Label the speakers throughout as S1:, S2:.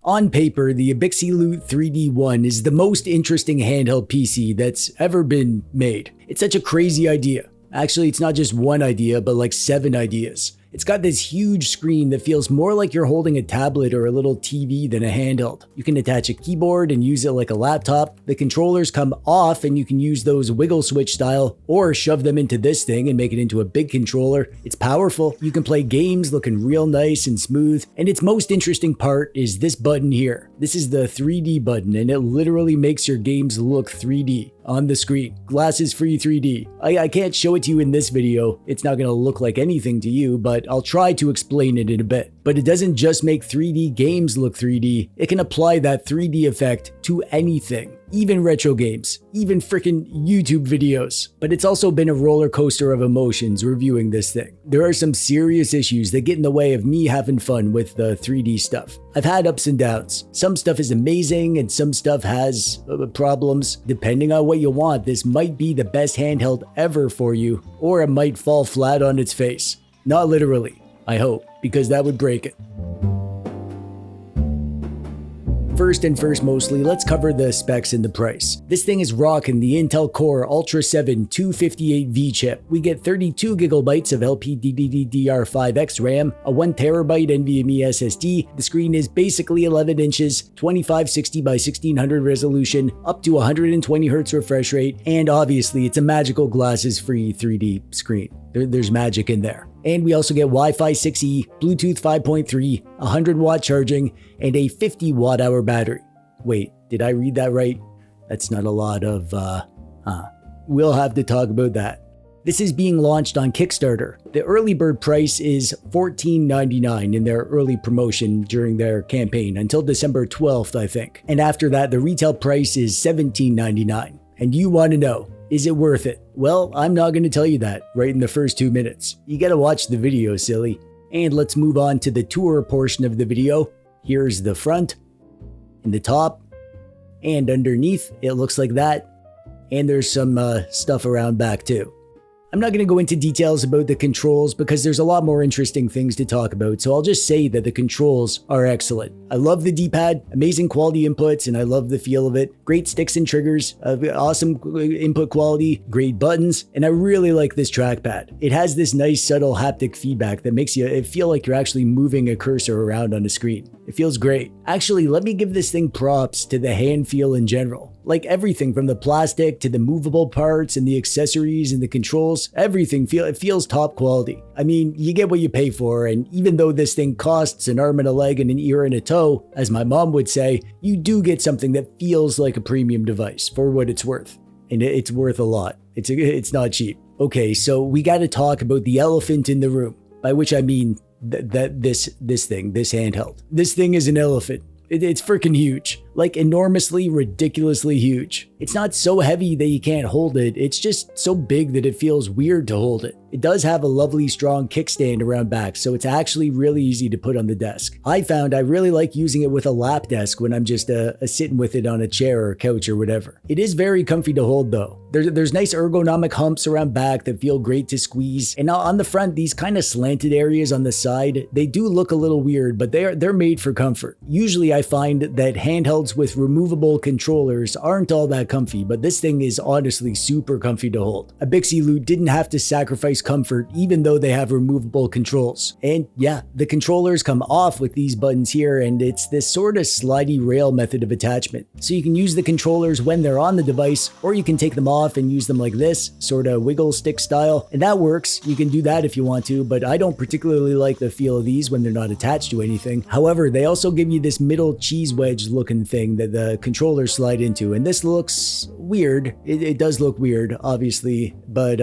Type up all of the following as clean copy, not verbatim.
S1: On paper, the Abxylute 3D1 is the most interesting handheld PC that's ever been made. It's such a crazy idea. Actually, it's not just one idea, but like 7 ideas. It's got this huge screen that feels more like you're holding a tablet or a little TV than a handheld. You can attach a keyboard and use it like a laptop. The controllers come off and you can use those wiggle switch style or shove them into this thing and make it into a big controller. It's powerful. You can play games looking real nice and smooth. And its most interesting part is this button here. This is the 3D button and it literally makes your games look 3D on the screen. Glasses free 3D. I can't show it to you in this video. It's not gonna look like anything to you, but I'll try to explain it in a bit. But it doesn't just make 3D games look 3D. It can apply that 3D effect to anything. Even retro games, even freaking YouTube videos. But it's also been a roller coaster of emotions reviewing this thing. There are some serious issues that get in the way of me having fun with the 3D stuff. I've had ups and downs. Some stuff is amazing and some stuff has problems. Depending on what you want, this might be the best handheld ever for you, or it might fall flat on its face. Not literally, I hope, because that would break it. First mostly, let's cover the specs and the price. This thing is rocking the Intel Core Ultra 7 258V chip. We get 32 gigabytes of LPDDR5X RAM, a 1TB NVMe SSD. The screen is basically 11 inches, 2560 by 1600 resolution, up to 120 Hz refresh rate, and obviously it's a magical glasses-free 3D screen. There's magic in there. And we also get Wi-Fi 6E, Bluetooth 5.3, 100-watt charging, and a 50-watt-hour battery. Wait, did I read that right? That's not a lot of, We'll have to talk about that. This is being launched on Kickstarter. The early bird price is $14.99 in their early promotion during their campaign until December 12th, I think. And after that, the retail price is $17.99. And you want to know, is it worth it? Well, I'm not going to tell you that right in the first 2 minutes. You gotta watch the video, silly. And let's move on to the tour portion of the video. Here's the front, and the top, and underneath, it looks like that. And there's some stuff around back too. I'm not going to go into details about the controls because there's a lot more interesting things to talk about, so I'll just say that the controls are excellent. I love the D-pad, amazing quality inputs, and I love the feel of it. Great sticks and triggers, awesome input quality, great buttons, and I really like this trackpad. It has this nice subtle haptic feedback that makes it feel like you're actually moving a cursor around on a screen. It feels great. Actually, let me give this thing props to the hand feel in general. Like everything from the plastic to the movable parts and the accessories and the controls, everything feels top quality. I mean, you get what you pay for, and even though this thing costs an arm and a leg and an ear and a toe, as my mom would say, you do get something that feels like a premium device for what it's worth. And it's worth a lot. It's not cheap. Okay, so we gotta talk about the elephant in the room, by which I mean this handheld. This thing is an elephant. It's freaking huge. Like enormously, ridiculously huge. It's not so heavy that you can't hold it, it's just so big that it feels weird to hold it. It does have a lovely strong kickstand around back, so it's actually really easy to put on the desk. I found I really like using it with a lap desk when I'm just sitting with it on a chair or couch or whatever. It is very comfy to hold though. There's nice ergonomic humps around back that feel great to squeeze. And on the front, these kind of slanted areas on the side, they do look a little weird, but they're made for comfort. Usually I find that handhelds with removable controllers aren't all that comfy, but this thing is honestly super comfy to hold. Abxylute didn't have to sacrifice comfort even though they have removable controls. And yeah, the controllers come off with these buttons here, and it's this sort of slidey rail method of attachment. So you can use the controllers when they're on the device, or you can take them off and use them like this, sort of wiggle stick style, and that works. You can do that if you want to, but I don't particularly like the feel of these when they're not attached to anything. However, they also give you this middle cheese wedge looking thing that the controllers slide into, and this looks weird. It does look weird, obviously, but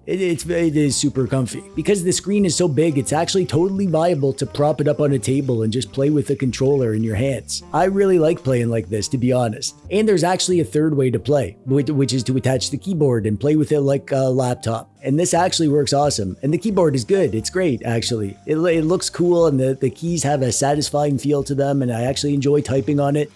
S1: it is super comfy. Because the screen is so big, it's actually totally viable to prop it up on a table and just play with the controller in your hands. I really like playing like this, to be honest. And there's actually a third way to play, which is to attach the keyboard and play with it like a laptop. And this actually works awesome. And the keyboard is good. It's great, actually. It looks cool, and the keys have a satisfying feel to them, and I actually enjoy typing on it.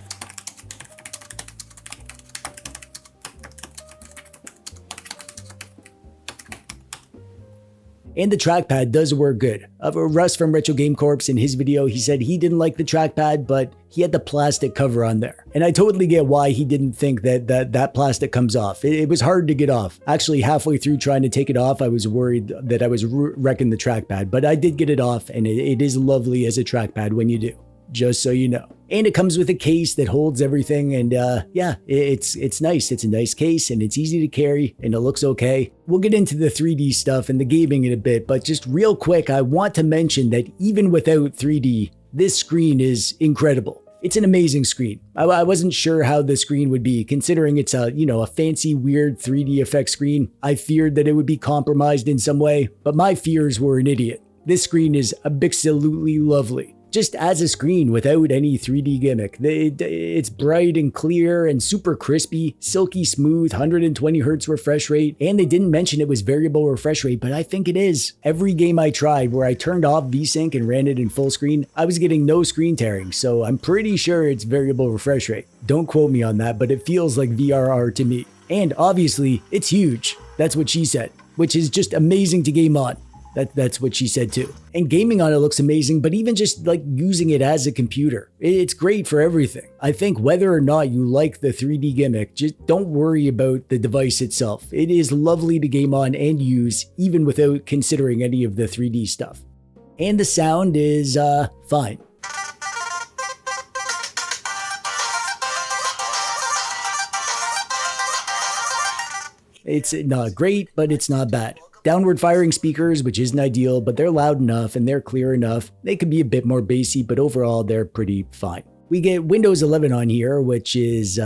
S1: And the trackpad does work good. Russ from Retro Game Corps, in his video, he said he didn't like the trackpad, but he had the plastic cover on there. And I totally get why he didn't think that plastic comes off. It was hard to get off. Actually, halfway through trying to take it off, I was worried that I was wrecking the trackpad, but I did get it off, and it is lovely as a trackpad when you do, just so you know. And it comes with a case that holds everything, and yeah, it's nice. It's a nice case, and it's easy to carry, and it looks okay. We'll get into the 3D stuff and the gaming in a bit, but just real quick, I want to mention that even without 3D, this screen is incredible. It's an amazing screen. I wasn't sure how the screen would be, considering it's a fancy, weird 3D effect screen. I feared that it would be compromised in some way, but my fears were an idiot. This screen is absolutely lovely. Just as a screen without any 3D gimmick. It's bright and clear and super crispy, silky smooth, 120 Hz refresh rate, and they didn't mention it was variable refresh rate, but I think it is. Every game I tried where I turned off VSync and ran it in full screen, I was getting no screen tearing, so I'm pretty sure it's variable refresh rate. Don't quote me on that, but it feels like VRR to me. And obviously, it's huge. That's what she said, which is just amazing to game on. That's what she said too. And gaming on it looks amazing, but even just like using it as a computer, it's great for everything. I think whether or not you like the 3D gimmick, just don't worry about the device itself. It is lovely to game on and use, even without considering any of the 3D stuff. And the sound is fine. It's not great, but it's not bad. Downward firing speakers, which isn't ideal, but they're loud enough and they're clear enough. They could be a bit more bassy, but overall they're pretty fine. We get Windows 11 on here, which is,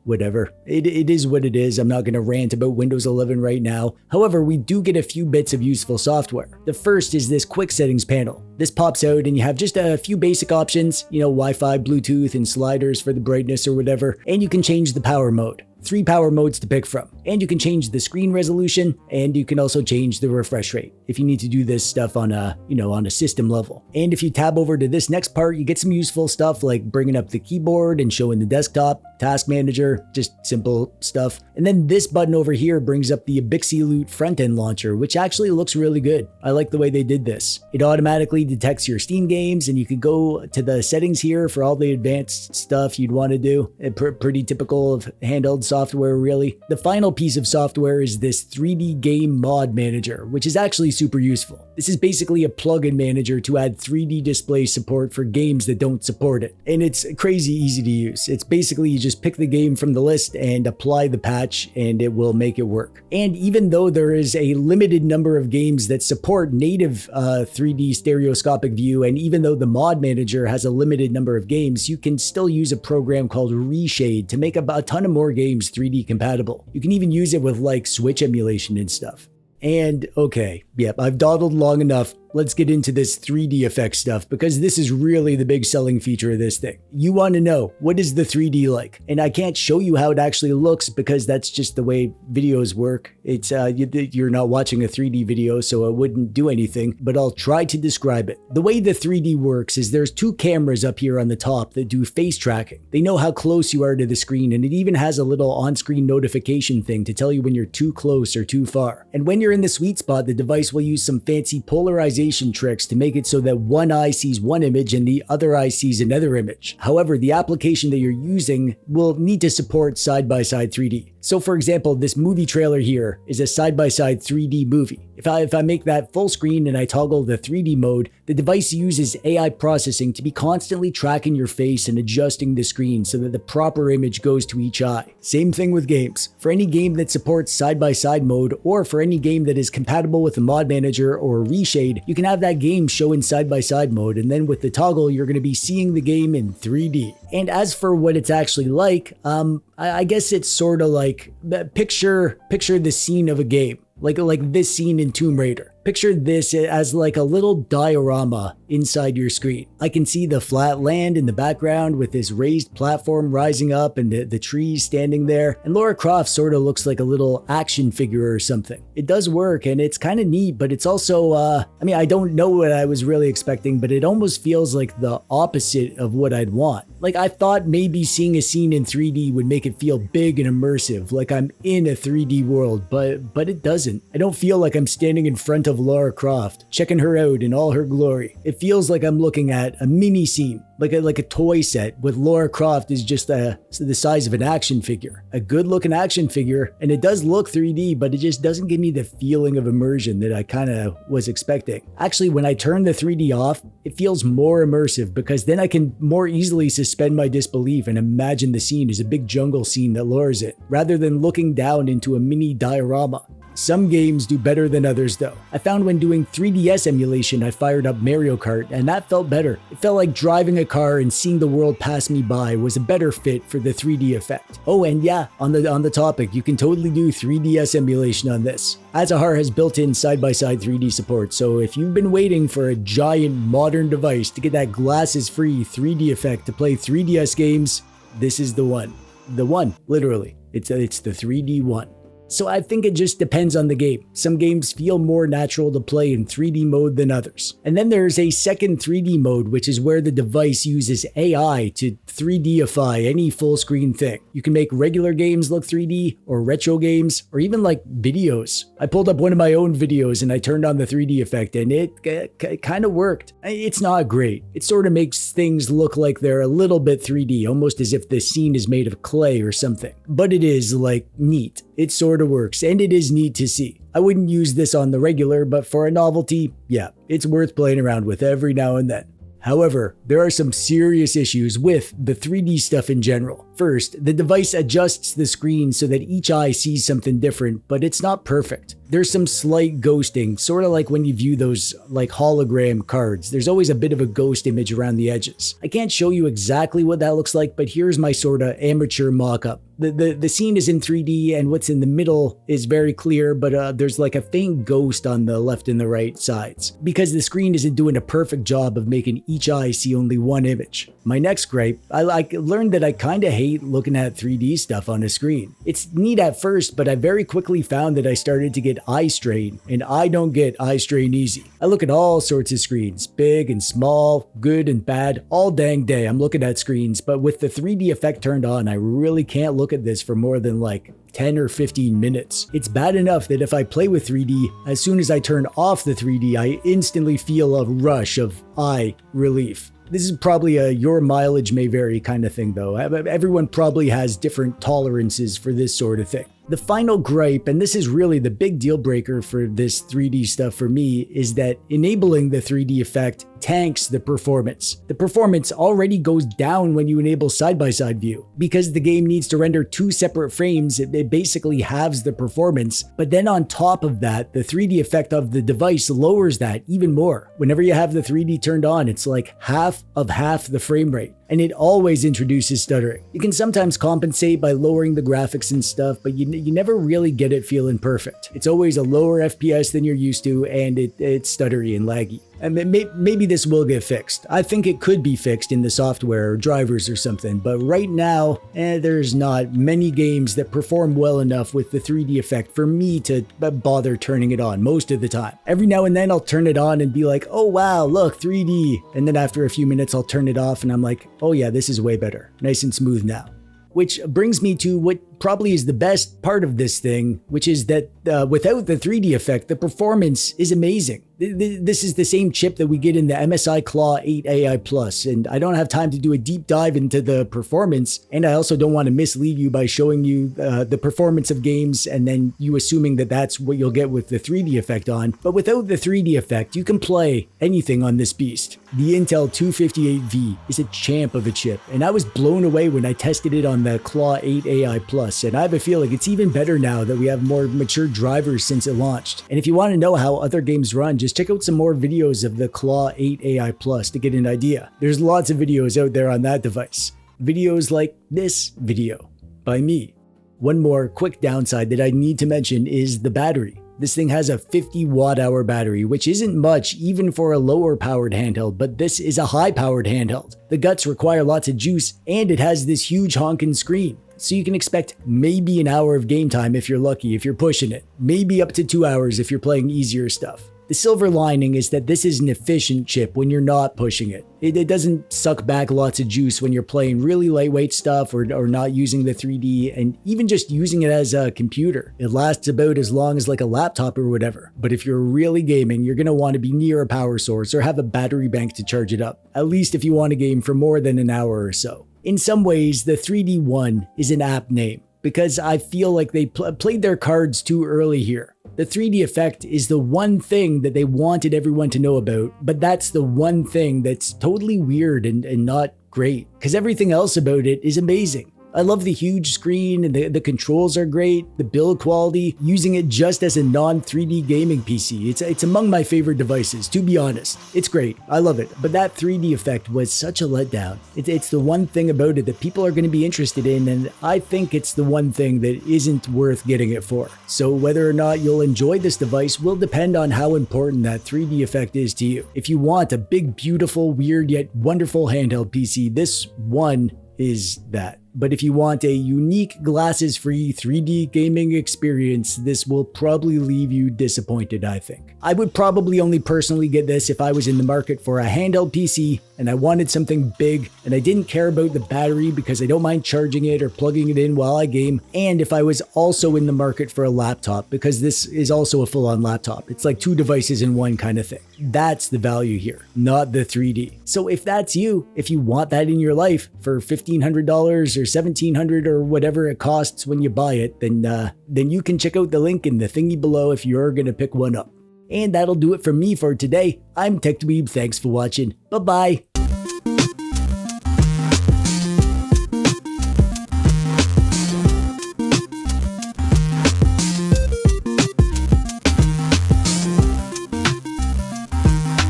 S1: whatever. It is what it is. I'm not going to rant about Windows 11 right now. However, we do get a few bits of useful software. The first is this quick settings panel. This pops out and you have just a few basic options, Wi-Fi, Bluetooth, and sliders for the brightness or whatever, and you can change the power mode. 3 power modes to pick from. And you can change the screen resolution, and you can also change the refresh rate if you need to do this stuff on a, on a system level. And if you tab over to this next part, you get some useful stuff like bringing up the keyboard and showing the desktop, task manager, just simple stuff. And then this button over here brings up the Abxylute front-end launcher, which actually looks really good. I like the way they did this. It automatically detects your Steam games, and you can go to the settings here for all the advanced stuff you'd want to do. Pretty typical of handheld software, really. The final piece of software is this 3D game mod manager, which is actually super useful. This is basically a plugin manager to add 3D display support for games that don't support it. And it's crazy easy to use. It's basically you just pick the game from the list and apply the patch and it will make it work. And even though there is a limited number of games that support native 3D stereoscopic view, and even though the mod manager has a limited number of games, you can still use a program called Reshade to make a ton of more games 3D compatible. You can even use it with like Switch emulation and stuff. And okay, yep, I've dawdled long enough. Let's get into this 3D effect stuff, because this is really the big selling feature of this thing. You want to know, what is the 3D like? And I can't show you how it actually looks because that's just the way videos work. It's you're not watching a 3D video, so it wouldn't do anything, but I'll try to describe it. The way the 3D works is there's 2 cameras up here on the top that do face tracking. They know how close you are to the screen, and it even has a little on-screen notification thing to tell you when you're too close or too far. And when you're in the sweet spot, the device will use some fancy polarization tricks to make it so that one eye sees one image and the other eye sees another image. However, the application that you're using will need to support side-by-side 3D. So for example, this movie trailer here is a side-by-side 3D movie. If I make that full screen and I toggle the 3D mode, the device uses AI processing to be constantly tracking your face and adjusting the screen so that the proper image goes to each eye. Same thing with games. For any game that supports side-by-side mode, or for any game that is compatible with a mod manager or Reshade, you can have that game show in side-by-side mode, and then with the toggle, you're going to be seeing the game in 3D. And as for what it's actually like, I guess it's sort of like, picture the scene of a game. Like this scene in Tomb Raider. Picture this as like a little diorama inside your screen. I can see the flat land in the background with this raised platform rising up and the trees standing there. And Lara Croft sort of looks like a little action figure or something. It does work and it's kind of neat, but it's also, I don't know what I was really expecting, but it almost feels like the opposite of what I'd want. Like I thought maybe seeing a scene in 3D would make it feel big and immersive, like I'm in a 3D world, but it doesn't. I don't feel like I'm standing in front of of Lara Croft, checking her out in all her glory. It feels like I'm looking at a mini scene, like a toy set with Lara Croft is just the size of an action figure. A good looking action figure, and it does look 3D, but it just doesn't give me the feeling of immersion that I kind of was expecting. Actually, when I turn the 3D off, it feels more immersive because then I can more easily suspend my disbelief and imagine the scene as a big jungle scene that Lara's in, rather than looking down into a mini diorama. Some games do better than others though. I found when doing 3DS emulation, I fired up Mario Kart and that felt better. It felt like driving a car and seeing the world pass me by was a better fit for the 3D effect. Oh, and yeah, on the topic, you can totally do 3DS emulation on this. Azahar has built-in side-by-side 3D support, so if you've been waiting for a giant modern device to get that glasses-free 3D effect to play 3DS games, this is the one. The one, literally. It's the 3D one. So I think it just depends on the game. Some games feel more natural to play in 3D mode than others. And then there's a second 3D mode, which is where the device uses AI to 3Dify any full screen thing. You can make regular games look 3D, or retro games, or even like videos. I pulled up one of my own videos and I turned on the 3D effect and it kind of worked. It's not great. It sort of makes things look like they're a little bit 3D, almost as if the scene is made of clay or something. But it is like neat. It sort of works, and it is neat to see. I wouldn't use this on the regular, but for a novelty, yeah, it's worth playing around with every now and then. However, there are some serious issues with the 3D stuff in general. First, the device adjusts the screen so that each eye sees something different, but it's not perfect. There's some slight ghosting, sort of like when you view those like hologram cards. There's always a bit of a ghost image around the edges. I can't show you exactly what that looks like, but here's my sort of amateur mock-up. The scene is in 3D and what's in the middle is very clear, but there's like a faint ghost on the left and the right sides because the screen isn't doing a perfect job of making each eye see only one image. My next gripe, I learned that I kind of hate looking at 3D stuff on a screen. It's neat at first, but I very quickly found that I started to get eye strain, and I don't get eye strain easy. I look at all sorts of screens, big and small, good and bad, all dang day I'm looking at screens, but with the 3D effect turned on, I really can't look at this for more than like 10 or 15 minutes. It's bad enough that if I play with 3D, as soon as I turn off the 3D, I instantly feel a rush of eye relief. This is probably a your mileage may vary kind of thing though. Everyone probably has different tolerances for this sort of thing. The final gripe, and this is really the big deal breaker for this 3D stuff for me, is that enabling the 3D effect tanks the performance. The performance already goes down when you enable side-by-side view. Because the game needs to render two separate frames, it basically halves the performance, but then on top of that, the 3D effect of the device lowers that even more. Whenever you have the 3D turned on, it's like half the frame rate. And it always introduces stuttering. You can sometimes compensate by lowering the graphics and stuff, but you never really get it feeling perfect. It's always a lower FPS than you're used to, and it's stuttery and laggy. And maybe this will get fixed. I think it could be fixed in the software or drivers or something, but right now, there's not many games that perform well enough with the 3D effect for me to bother turning it on most of the time. Every now and then I'll turn it on and be like, oh wow, look, 3D. And then after a few minutes I'll turn it off and I'm like, oh yeah, this is way better. Nice and smooth now. Which brings me to what probably is the best part of this thing, which is that without the 3D effect, the performance is amazing. This is the same chip that we get in the MSI Claw 8 AI Plus, and I don't have time to do a deep dive into the performance, and I also don't want to mislead you by showing you the performance of games and then you assuming that that's what you'll get with the 3D effect on. But without the 3D effect, you can play anything on this beast. The Intel 258V is a champ of a chip, and I was blown away when I tested it on the Claw 8 AI Plus, and I have a feeling it's even better now that we have more mature drivers since it launched. And if you want to know how other games run, just check out some more videos of the Claw 8 AI Plus to get an idea. There's lots of videos out there on that device. Videos like this video by me. One more quick downside that I need to mention is the battery. This thing has a 50 watt-hour battery, which isn't much even for a lower powered handheld, but this is a high powered handheld. The guts require lots of juice, and it has this huge honking screen. So you can expect maybe an hour of game time if you're lucky, if you're pushing it. Maybe up to 2 hours if you're playing easier stuff. The silver lining is that this is an efficient chip when you're not pushing it. It doesn't suck back lots of juice when you're playing really lightweight stuff or not using the 3D, and even just using it as a computer. It lasts about as long as like a laptop or whatever. But if you're really gaming, you're going to want to be near a power source or have a battery bank to charge it up, at least if you want to game for more than an hour or so. In some ways, the 3D1 is an apt name, because I feel like they played their cards too early here. The 3D effect is the one thing that they wanted everyone to know about, but that's the one thing that's totally weird and not great, because everything else about it is amazing. I love the huge screen, and the controls are great, the build quality, using it just as a non-3D gaming PC. It's among my favorite devices, to be honest. It's great, I love it, but that 3D effect was such a letdown. It's the one thing about it that people are going to be interested in, and I think it's the one thing that isn't worth getting it for. So whether or not you'll enjoy this device will depend on how important that 3D effect is to you. If you want a big, beautiful, weird yet wonderful handheld PC, this one is that. But if you want a unique glasses-free 3D gaming experience, this will probably leave you disappointed, I think. I would probably only personally get this if I was in the market for a handheld PC and I wanted something big and I didn't care about the battery because I don't mind charging it or plugging it in while I game, and if I was also in the market for a laptop, because this is also a full-on laptop. It's like two devices in one kind of thing. That's the value here, not the 3D. So if that's you, if you want that in your life for $1,500 or $1,700 or whatever it costs when you buy it, then you can check out the link in the thingy below if you're gonna pick one up. And that'll do it from me for today. I'm TechDweeb, thanks for watching, bye bye.